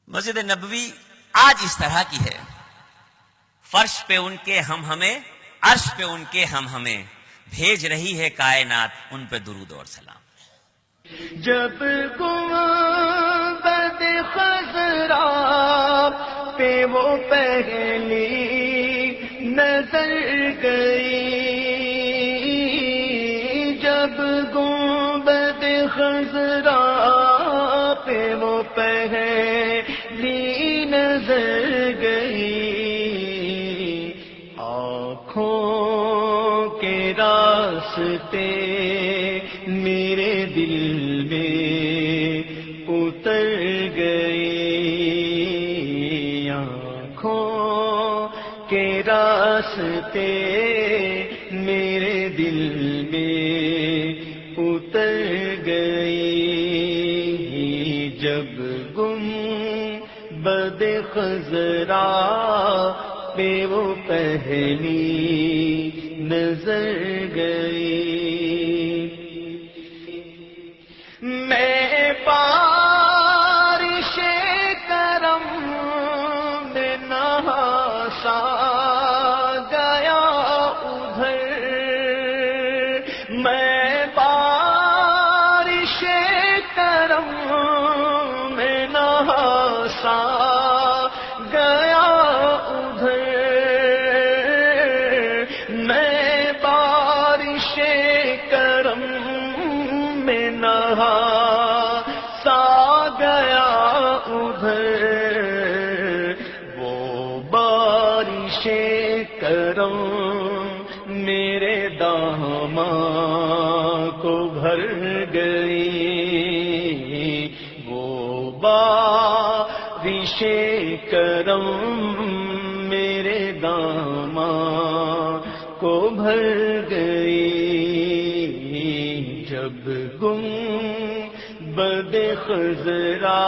مسجد نبوی آج اس طرح کی ہے، فرش پہ ان کے ہم ہمیں، عرش پہ ان کے ہم ہمیں، بھیج رہی ہے کائنات ان پہ درود اور سلام۔ جب گنبد خضرا پہ وہ پہلی نظر گئی، جب گنبد خضرا پہ وہ پہلی نظر گئی، آنکھوں کے راستے میرے دل میں اتر گئی، آنکھوں کے راستے میرے دل میں اتر گئی، جب گنبد خضرا پہ وہ پہلی نظر گئی۔ میں بارش کرم میں نہاسا گیا ادھر، میں بارش کرم میں نہاسا گیا ادھر، میں بارش کرم میں نہاسا گیا ادھر، وہ بارش کرم میرے داماں کو بھر گئی، وہ بارش کرم میرے داماں کو بھر گئی، جب گنبد خضرا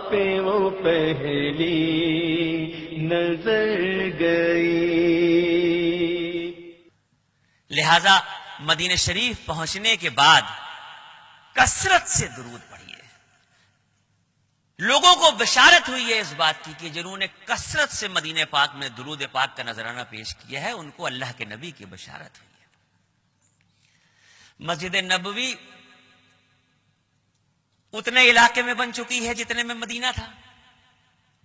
پہ وہ پہلی نظر گئی۔ لہذا مدینہ شریف پہنچنے کے بعد کثرت سے درود پڑھیے۔ لوگوں کو بشارت ہوئی ہے اس بات کی کہ جنہوں نے کثرت سے مدینہ پاک میں درود پاک کا نذرانہ پیش کیا ہے ان کو اللہ کے نبی کی بشارت ہوئی ہے۔ مسجد نبوی اتنے علاقے میں بن چکی ہے جتنے میں مدینہ تھا،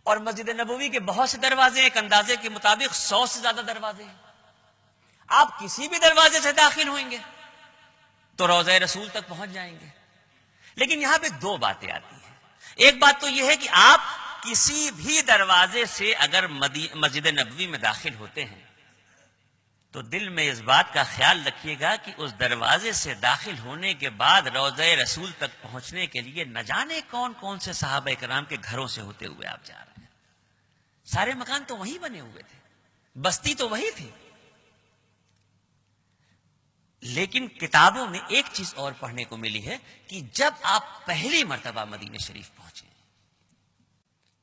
اور مسجد نبوی کے بہت سے دروازے، ایک اندازے کے مطابق 100 سے زیادہ دروازے ہیں۔ آپ کسی بھی دروازے سے داخل ہوئیں گے تو روضہ رسول تک پہنچ جائیں گے، لیکن یہاں پہ دو باتیں آتی ہیں۔ ایک بات تو یہ ہے کہ آپ کسی بھی دروازے سے اگر مسجد نبوی میں داخل ہوتے ہیں تو دل میں اس بات کا خیال رکھیے گا کہ اس دروازے سے داخل ہونے کے بعد روضہ رسول تک پہنچنے کے لیے نہ جانے کون کون سے صحابہ کرام کے گھروں سے ہوتے ہوئے آپ جا رہے ہیں۔ سارے مکان تو وہیں بنے ہوئے تھے، بستی تو وہی تھی، لیکن کتابوں میں ایک چیز اور پڑھنے کو ملی ہے کہ جب آپ پہلی مرتبہ مدینہ شریف پہنچے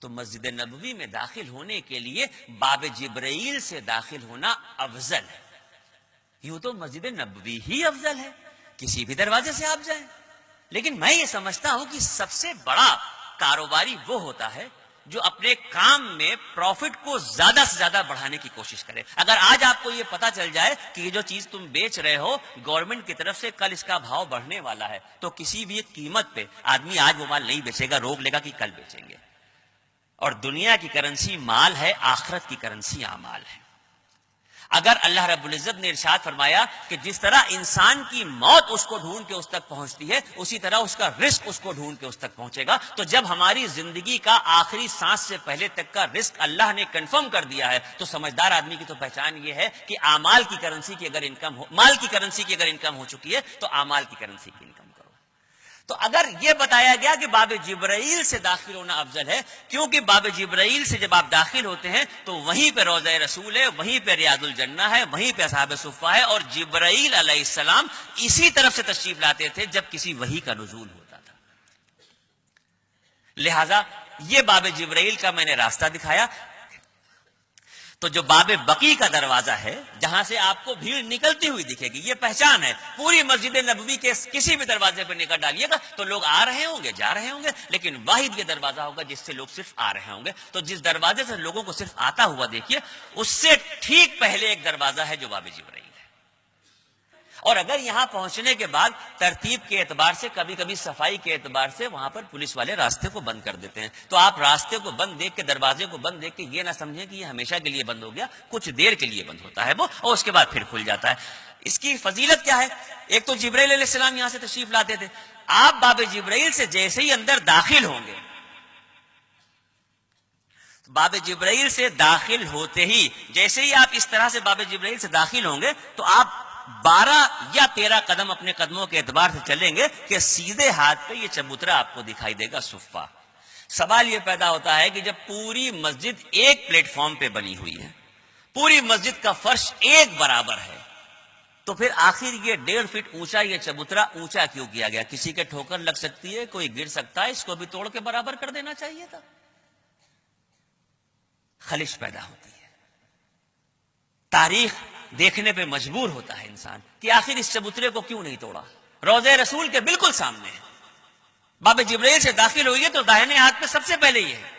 تو مسجد نبوی میں داخل ہونے کے لیے باب جبرائیل سے داخل ہونا افضل ہے۔ یوں تو مسجد نبوی ہی افضل ہے، کسی بھی دروازے سے آپ جائیں، لیکن میں یہ سمجھتا ہوں کہ سب سے بڑا کاروباری وہ ہوتا ہے جو اپنے کام میں پروفٹ کو زیادہ سے زیادہ بڑھانے کی کوشش کرے۔ اگر آج آپ کو یہ پتا چل جائے کہ یہ جو چیز تم بیچ رہے ہو گورنمنٹ کی طرف سے کل اس کا بھاؤ بڑھنے والا ہے، تو کسی بھی قیمت پہ آدمی آج وہ مال نہیں بیچے گا، روک لے گا کہ کل بیچیں گے۔ اور دنیا کی کرنسی مال ہے، آخرت کی کرنسی اعمال ہے۔ اگر اللہ رب العزت نے ارشاد فرمایا کہ جس طرح انسان کی موت اس کو ڈھونڈ کے اس تک پہنچتی ہے اسی طرح اس کا رزق اس کو ڈھونڈ کے اس تک پہنچے گا، تو جب ہماری زندگی کا آخری سانس سے پہلے تک کا رزق اللہ نے کنفرم کر دیا ہے تو سمجھدار آدمی کی تو پہچان یہ ہے کہ اعمال کی کرنسی کی اگر انکم ہو، مال کی کرنسی کی اگر انکم ہو چکی ہے تو اعمال کی کرنسی کی انکم کرو۔ تو اگر یہ بتایا گیا کہ باب جبرائیل سے داخل ہونا افضل ہے، کیونکہ باب جبرائیل سے جب آپ داخل ہوتے ہیں تو وہیں پہ روضہ رسول ہے، وہیں پہ ریاض الجنہ ہے، وہیں پہ اصحاب صفہ ہے، اور جبرائیل علیہ السلام اسی طرف سے تشریف لاتے تھے جب کسی وحی کا نزول ہوتا تھا۔ لہذا یہ باب جبرائیل کا میں نے راستہ دکھایا۔ تو تو جو باب بقی کا دروازہ ہے جہاں سے آپ کو بھیڑ نکلتی ہوئی دکھے گی، یہ پہچان ہے، پوری مسجد نبوی کے کسی بھی دروازے پہ نکل ڈالیے گا تو لوگ آ رہے ہوں گے، جا رہے ہوں گے، لیکن واحد یہ دروازہ ہوگا جس سے لوگ صرف آ رہے ہوں گے۔ تو جس دروازے سے لوگوں کو صرف آتا ہوا دیکھیے، اس سے ٹھیک پہلے ایک دروازہ ہے جو باب جبرائیل ہے۔ اور اگر یہاں پہنچنے کے بعد ترتیب کے اعتبار سے، کبھی کبھی صفائی کے اعتبار سے وہاں پر پولیس والے راستے کو بند کر دیتے ہیں، تو آپ راستے کو بند دیکھ کے، دروازے کو بند دیکھ کے یہ نہ سمجھیں کہ یہ ہمیشہ کے لیے بند ہو گیا، کچھ دیر کے لیے بند ہوتا ہے وہ، اور اس کے بعد پھر کھل جاتا ہے۔ اس کی فضیلت کیا ہے؟ ایک تو جبرائیل علیہ السلام یہاں سے تشریف لاتے تھے، آپ باب جبرائیل سے جیسے ہی اندر داخل ہوں گے، باب جبرائیل سے داخل ہوتے ہی جیسے ہی آپ اس طرح سے باب جبرائیل سے داخل ہوں گے تو آپ 12 یا 13 قدم اپنے قدموں کے اعتبار سے چلیں گے کہ سیدھے ہاتھ پہ یہ چبوترا آپ کو دکھائی دے گا، صفہ۔ سوال یہ پیدا ہوتا ہے کہ جب پوری مسجد ایک پلیٹ فارم پہ بنی ہوئی ہے، پوری مسجد کا فرش ایک برابر ہے، تو پھر آخر یہ 1.5 فٹ اونچا یہ چبوترا اونچا کیوں کیا گیا؟ کسی کے ٹھوکر لگ سکتی ہے، کوئی گر سکتا ہے، اس کو بھی توڑ کے برابر کر دینا چاہیے تھا۔ خلش پیدا ہوتی ہے، تاریخ دیکھنے پہ مجبور ہوتا ہے انسان کہ آخر اس چبوترے کو کیوں نہیں توڑا؟ روضہ رسول کے بالکل سامنے ہے، باب جبرائیل سے داخل ہوئی ہے تو داہنے ہاتھ پہ سب سے پہلے یہ ہے۔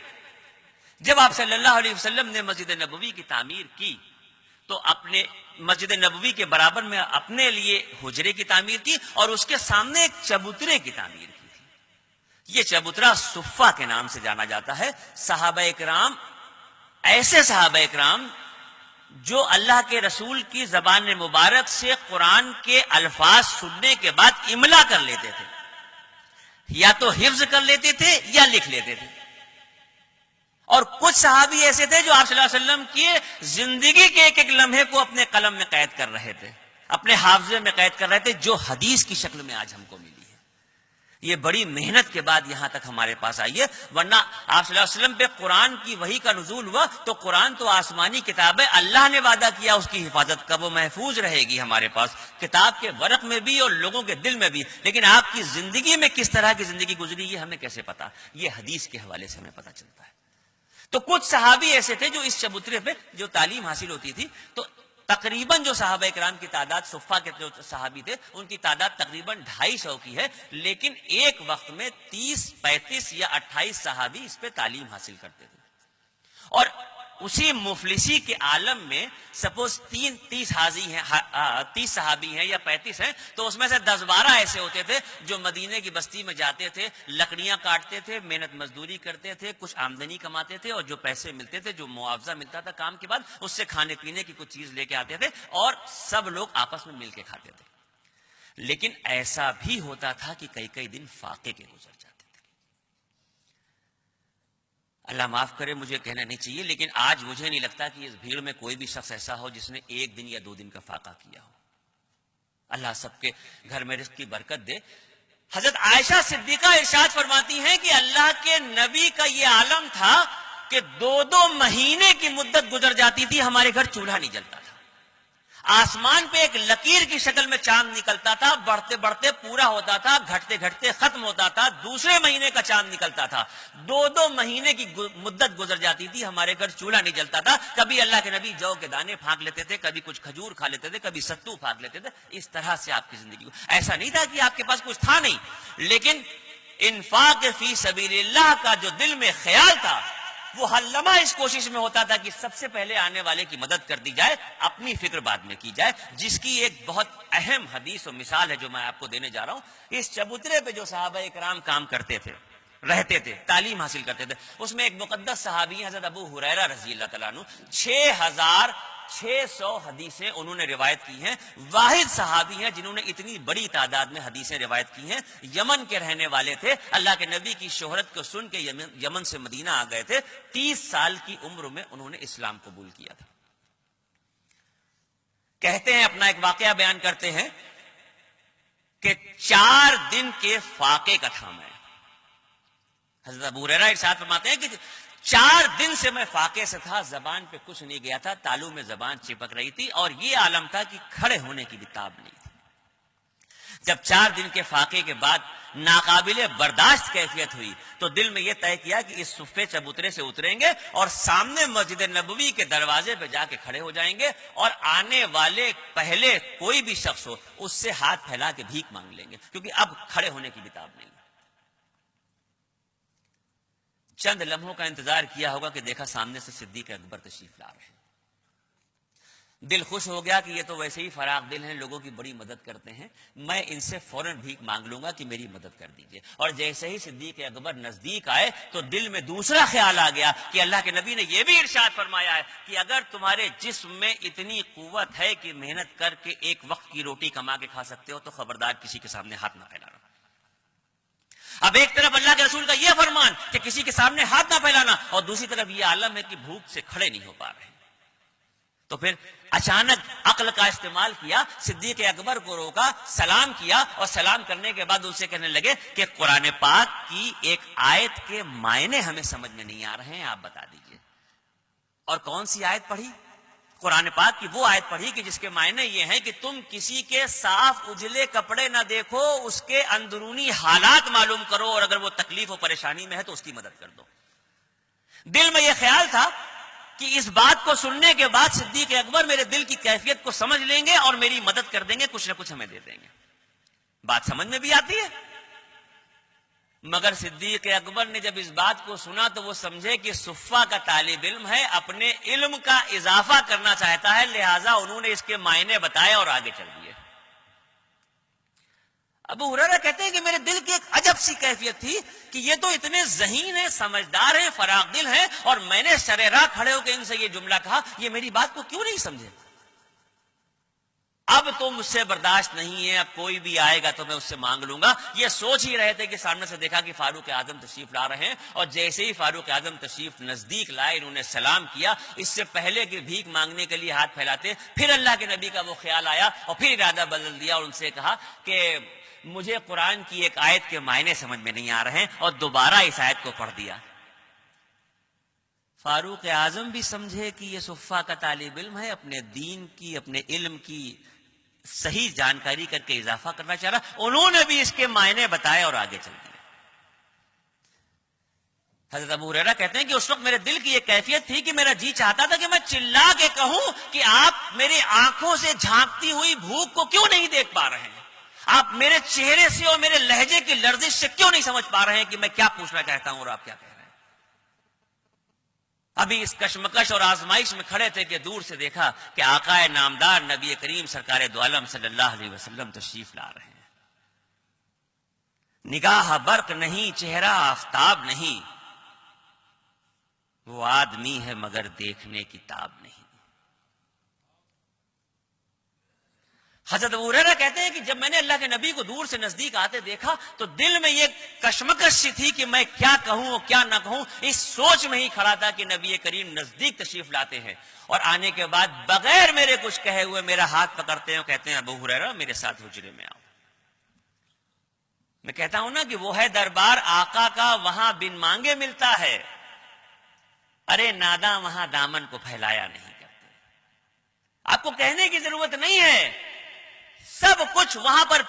جب آپ صلی اللہ علیہ وسلم نے مسجد نبوی کی تعمیر کی تو اپنے مسجد نبوی کے برابر میں اپنے لیے حجرے کی تعمیر کی اور اس کے سامنے ایک چبوترے کی تعمیر کی تھی۔ یہ چبوترا صفہ کے نام سے جانا جاتا ہے۔ صحابہ اکرام، ایسے صحابہ اکرام جو اللہ کے رسول کی زبان مبارک سے قرآن کے الفاظ سننے کے بعد املا کر لیتے تھے، یا تو حفظ کر لیتے تھے یا لکھ لیتے تھے، اور کچھ صحابی ایسے تھے جو آپ صلی اللہ علیہ وسلم کی زندگی کے ایک ایک لمحے کو اپنے قلم میں قید کر رہے تھے، اپنے حافظے میں قید کر رہے تھے، جو حدیث کی شکل میں آج ہم کو ملی ہے۔ یہ بڑی محنت کے بعد یہاں تک ہمارے پاس آئی ہے، ورنہ آپ صلی اللہ علیہ وسلم پہ قرآن کی وحی کا نزول ہوا تو قرآن تو آسمانی کتاب ہے، اللہ نے وعدہ کیا اس کی حفاظت کا، وہ محفوظ رہے گی ہمارے پاس، کتاب کے ورق میں بھی اور لوگوں کے دل میں بھی، لیکن آپ کی زندگی میں کس طرح کی زندگی گزری یہ ہمیں کیسے پتا؟ یہ حدیث کے حوالے سے ہمیں پتا چلتا ہے۔ تو کچھ صحابی ایسے تھے جو اس چبوترے پہ جو تعلیم حاصل ہوتی تھی، تو تقریباً جو صحابہ اکرام کی تعداد، صفہ کے جو صحابی تھے ان کی تعداد تقریباً 250 کی ہے، لیکن ایک وقت میں 30، 35 یا 28 صحابی اس پہ تعلیم حاصل کرتے تھے۔ اور اسی مفلسی کے عالم میں سپوز 30 صحابی ہیں یا 35 ہیں، تو اس میں سے 10-12 ایسے ہوتے تھے جو مدینے کی بستی میں جاتے تھے، لکڑیاں کاٹتے تھے، محنت مزدوری کرتے تھے، کچھ آمدنی کماتے تھے، اور جو پیسے ملتے تھے، جو معاوضہ ملتا تھا کام کے بعد، اس سے کھانے پینے کی کچھ چیز لے کے آتے تھے، اور سب لوگ آپس میں مل کے کھاتے تھے۔ لیکن ایسا بھی ہوتا تھا کہ کئی دن فاقے کے گزر جاتے تھے۔ اللہ معاف کرے، مجھے کہنا نہیں چاہیے، لیکن آج مجھے نہیں لگتا کہ اس بھیڑ میں کوئی بھی شخص ایسا ہو جس نے 1 دن یا 2 دن کا فاقہ کیا ہو۔ اللہ سب کے گھر میں رزق کی برکت دے۔ حضرت عائشہ صدیقہ ارشاد فرماتی ہیں کہ اللہ کے نبی کا یہ عالم تھا کہ 2 مہینے کی مدت گزر جاتی تھی، ہمارے گھر چولہا نہیں جلتا تھا، آسمان پہ ایک لکیر کی شکل میں چاند نکلتا تھا، بڑھتے بڑھتے پورا ہوتا تھا، گھٹتے گھٹتے ختم ہوتا تھا، دوسرے مہینے کا چاند نکلتا تھا، 2 مہینے کی مدت گزر جاتی تھی، ہمارے گھر چولہا نہیں جلتا تھا۔ کبھی اللہ کے نبی جو کے دانے پھانک لیتے تھے، کبھی کچھ کھجور کھا لیتے تھے، کبھی ستو پھانک لیتے تھے۔ اس طرح سے آپ کی زندگی، ایسا نہیں تھا کہ آپ کے پاس کچھ تھا نہیں، لیکن انفاق فی سبیل اللہ کا جو دل میں خیال تھا وہ ہر لمحہ اس کوشش میں ہوتا تھا کہ سب سے پہلے آنے والے کی مدد کر دی جائے، اپنی فکر بعد میں کی جائے، جس کی ایک بہت اہم حدیث و مثال ہے جو میں آپ کو دینے جا رہا ہوں۔ اس چبوترے پہ جو صحابہ اکرام کام کرتے تھے، رہتے تھے، تعلیم حاصل کرتے تھے، اس میں ایک مقدس صحابی ہیں حضرت ابو ہریرہ رضی اللہ تعالیٰ عنہ، 6600 حدیثیں انہوں نے روایت کی ہیں، واحد صحابی ہیں جنہوں نے اتنی بڑی تعداد میں حدیثیں روایت کی ہیں۔ یمن کے رہنے والے تھے، اللہ کے نبی کی شہرت کو سن کے یمن سے مدینہ آ گئے تھے، 30 سال کی عمر میں انہوں نے اسلام قبول کیا تھا۔ کہتے ہیں، اپنا ایک واقعہ بیان کرتے ہیں کہ 4 دن کے فاقے کا تھا میں۔ حضرت ابو ہریرہ ارشاد فرماتے ہیں کہ 4 دن سے میں فاقے سے تھا، زبان پہ کچھ نہیں گیا تھا، تالو میں زبان چپک رہی تھی، اور یہ عالم تھا کہ کھڑے ہونے کی بھی تاب نہیں تھی۔ جب 4 دن کے فاقے کے بعد ناقابل برداشت کیفیت ہوئی تو دل میں یہ طے کیا کہ اس صفے چبوترے سے اتریں گے اور سامنے مسجد نبوی کے دروازے پہ جا کے کھڑے ہو جائیں گے اور آنے والے پہلے کوئی بھی شخص ہو اس سے ہاتھ پھیلا کے بھیک مانگ لیں گے، کیونکہ اب کھڑے ہونے کی کتاب نہیں۔ چند لمحوں کا انتظار کیا ہوگا کہ دیکھا سامنے سے صدیق اکبر تشریف لا رہے ہیں۔ دل خوش ہو گیا کہ یہ تو ویسے ہی فراغ دل ہیں، لوگوں کی بڑی مدد کرتے ہیں، میں ان سے فوراً بھیک مانگ لوں گا کہ میری مدد کر دیجئے۔ اور جیسے ہی صدیق اکبر نزدیک آئے تو دل میں دوسرا خیال آ گیا کہ اللہ کے نبی نے یہ بھی ارشاد فرمایا ہے کہ اگر تمہارے جسم میں اتنی قوت ہے کہ محنت کر کے ایک وقت کی روٹی کما کے کھا سکتے ہو تو خبردار کسی کے سامنے ہاتھ نہ پھیلانا۔ اب ایک طرف اللہ کے رسول کا یہ فرمان کہ کسی کے سامنے ہاتھ نہ پھیلانا، اور دوسری طرف یہ عالم ہے کہ بھوک سے کھڑے نہیں ہو پا رہے، تو پھر اچانک عقل کا استعمال کیا، صدیق اکبر کو روکا، سلام کیا، اور سلام کرنے کے بعد ان سے کہنے لگے کہ قرآن پاک کی ایک آیت کے معنی ہمیں سمجھ میں نہیں آ رہے ہیں، آپ بتا دیجئے۔ اور کون سی آیت پڑھی؟ قرآن پاک کی وہ آیت پڑھی کہ جس کے معنی یہ ہیں کہ تم کسی کے صاف اجلے کپڑے نہ دیکھو، اس کے اندرونی حالات معلوم کرو، اور اگر وہ تکلیف و پریشانی میں ہے تو اس کی مدد کر دو۔ دل میں یہ خیال تھا کہ اس بات کو سننے کے بعد صدیق اکبر میرے دل کی کیفیت کو سمجھ لیں گے اور میری مدد کر دیں گے، کچھ نہ کچھ ہمیں دے دیں گے۔ بات سمجھ میں بھی آتی ہے، مگر صدیق اکبر نے جب اس بات کو سنا تو وہ سمجھے کہ صفہ کا طالب علم ہے، اپنے علم کا اضافہ کرنا چاہتا ہے، لہٰذا انہوں نے اس کے معنی بتائے اور آگے چل دیے۔ ابو ہریرہ کہتے ہیں کہ میرے دل کی ایک عجب سی کیفیت تھی کہ یہ تو اتنے ذہین ہیں، سمجھدار ہیں، فراغ دل ہیں، اور میں نے سرے راہ کھڑے ہو کے ان سے یہ جملہ کہا، یہ میری بات کو کیوں نہیں سمجھے؟ اب تو مجھ سے برداشت نہیں ہے، اب کوئی بھی آئے گا تو میں اس سے مانگ لوں گا۔ یہ سوچ ہی رہے تھے کہ سامنے سے دیکھا کہ فاروق اعظم تشریف لا رہے ہیں، اور جیسے ہی فاروق اعظم تشریف نزدیک لائے انہوں نے سلام کیا، اس سے پہلے کہ بھیک مانگنے کے لیے ہاتھ پھیلاتے، پھر اللہ کے نبی کا وہ خیال آیا اور پھر ارادہ بدل دیا اور ان سے کہا کہ مجھے قرآن کی ایک آیت کے معنی سمجھ میں نہیں آ رہے ہیں، اور دوبارہ اس آیت کو پڑھ دیا۔ فاروق اعظم بھی سمجھے کہ یہ صفہ کا طالب علم ہے، اپنے دین کی، اپنے علم کی صحیح جانکاری کر کے اضافہ کرنا چاہ رہا، انہوں نے بھی اس کے معنی بتائے اور آگے چل دیے۔ حضرت ابو ہریرہ کہتے ہیں کہ اس وقت میرے دل کی یہ کیفیت تھی کہ میرا جی چاہتا تھا کہ میں چلا کے کہوں کہ آپ میری آنکھوں سے جھانکتی ہوئی بھوک کو کیوں نہیں دیکھ پا رہے ہیں، آپ میرے چہرے سے اور میرے لہجے کی لرزش سے کیوں نہیں سمجھ پا رہے ہیں کہ میں کیا پوچھنا چاہتا ہوں اور آپ کیا کہہ رہے ہیں۔ ابھی اس کشمکش اور آزمائش میں کھڑے تھے کہ دور سے دیکھا کہ آقا نامدار نبی کریم سرکار دو عالم صلی اللہ علیہ وسلم تشریف لا رہے ہیں۔ نگاہ برق نہیں، چہرہ آفتاب نہیں، وہ آدمی ہے مگر دیکھنے کی تاب نہیں۔ حضرت ابو ہریرہ کہتے ہیں کہ جب میں نے اللہ کے نبی کو دور سے نزدیک آتے دیکھا تو دل میں یہ کشمکش سی تھی کہ میں کیا کہوں اور کیا نہ کہوں، اس سوچ میں ہی کھڑا تھا کہ نبی کریم نزدیک تشریف لاتے ہیں، اور آنے کے بعد بغیر میرے کچھ کہے ہوئے میرا ہاتھ پکڑتے ہیں اور کہتے ہیں ابو ہریرہ میرے ساتھ حجرے میں آؤ۔ میں کہتا ہوں نا کہ وہ ہے دربار آقا کا، وہاں بن مانگے ملتا ہے، ارے ناداں وہاں دامن کو پھیلایا نہیں کرتے۔ آپ کو کہنے کی ضرورت نہیں ہے، سب کچھ وہاں پر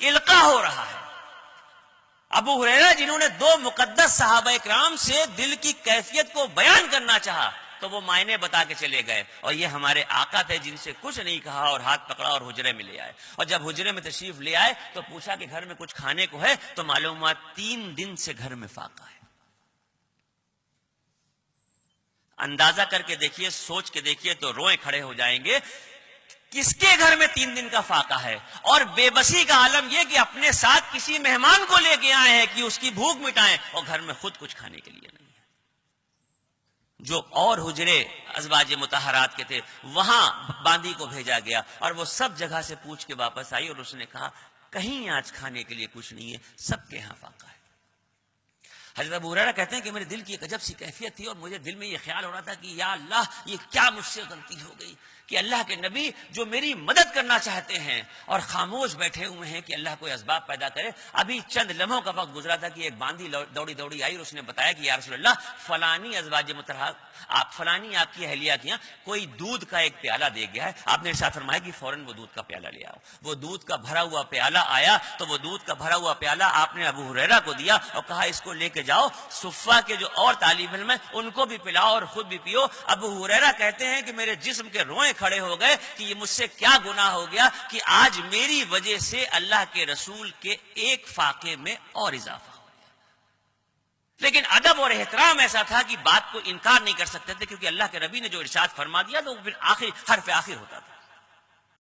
القاء ہو رہا ہے۔ ابو ہریرہ جنہوں نے 2 مقدس صحابہ کرام سے دل کی کیفیت کو بیان کرنا چاہا تو وہ معنی بتا کے چلے گئے، اور یہ ہمارے آقا تھے جن سے کچھ نہیں کہا اور ہاتھ پکڑا اور حجرے میں لے آئے، اور جب حجرے میں تشریف لے آئے تو پوچھا کہ گھر میں کچھ کھانے کو ہے، تو معلوم ہوا 3 دن سے گھر میں فاقہ ہے۔ اندازہ کر کے دیکھیے، سوچ کے دیکھیے تو روئیں کھڑے ہو جائیں گے، کس کے گھر میں 3 دن کا فاقہ ہے؟ اور بے بسی کا عالم یہ کہ اپنے ساتھ کسی مہمان کو لے کے آئے ہیں کہ اس کی بھوک مٹائیں، اور گھر میں خود کچھ کھانے کے لیے نہیں ہے۔ جو اور حجرے ازواج مطہرات کے تھے وہاں باندی کو بھیجا گیا، اور وہ سب جگہ سے پوچھ کے واپس آئی اور اس نے کہا کہیں آج کھانے کے لیے کچھ نہیں ہے، سب کے ہاں فاقہ ہے۔ حضرت ابو ہریرہ کہتے ہیں کہ میرے دل کی ایک عجب سی کیفیت تھی اور مجھے دل میں یہ خیال ہو رہا تھا کہ یا اللہ یہ کیا مجھ سے غلطی ہو گئی کہ اللہ کے نبی جو میری مدد کرنا چاہتے ہیں اور خاموش بیٹھے ہوئے ہیں کہ اللہ کوئی اسباب پیدا کرے. ابھی چند لمحوں کا وقت گزرا تھا کہ ایک باندھی دوڑی آئی اور اس نے بتایا کہ یا رسول اللہ فلانی ازواج مطہرات فلانی آپ کی اہلیہ کی کوئی دودھ کا ایک پیالہ دے گیا ہے. آپ نے ارشاد فرمایا کہ فوراً وہ دودھ کا پیالہ لے آؤ. وہ دودھ کا بھرا ہوا پیالہ آیا تو وہ دودھ کا بھرا ہوا پیالہ آپ نے ابو ہریرہ کو دیا اور کہا اس کو لے کے جاؤ صفہ کے جو اور طالب علم ہیں ان کو بھی پلاؤ اور خود بھی پیو. ابو ہریرہ کہتے ہیں کہ میرے جسم کے روئیں کھڑے ہو گئے کہ یہ مجھ سے کیا گناہ ہو گیا کہ آج میری وجہ سے اللہ کے رسول کے ایک فاقے میں اور اضافہ ہو گیا. لیکن ادب اور احترام ایسا تھا کہ بات کو انکار نہیں کر سکتے تھے کیونکہ اللہ کے نبی نے جو ارشاد فرما دیا تو پھر آخر حرف آخر ہوتا تھا.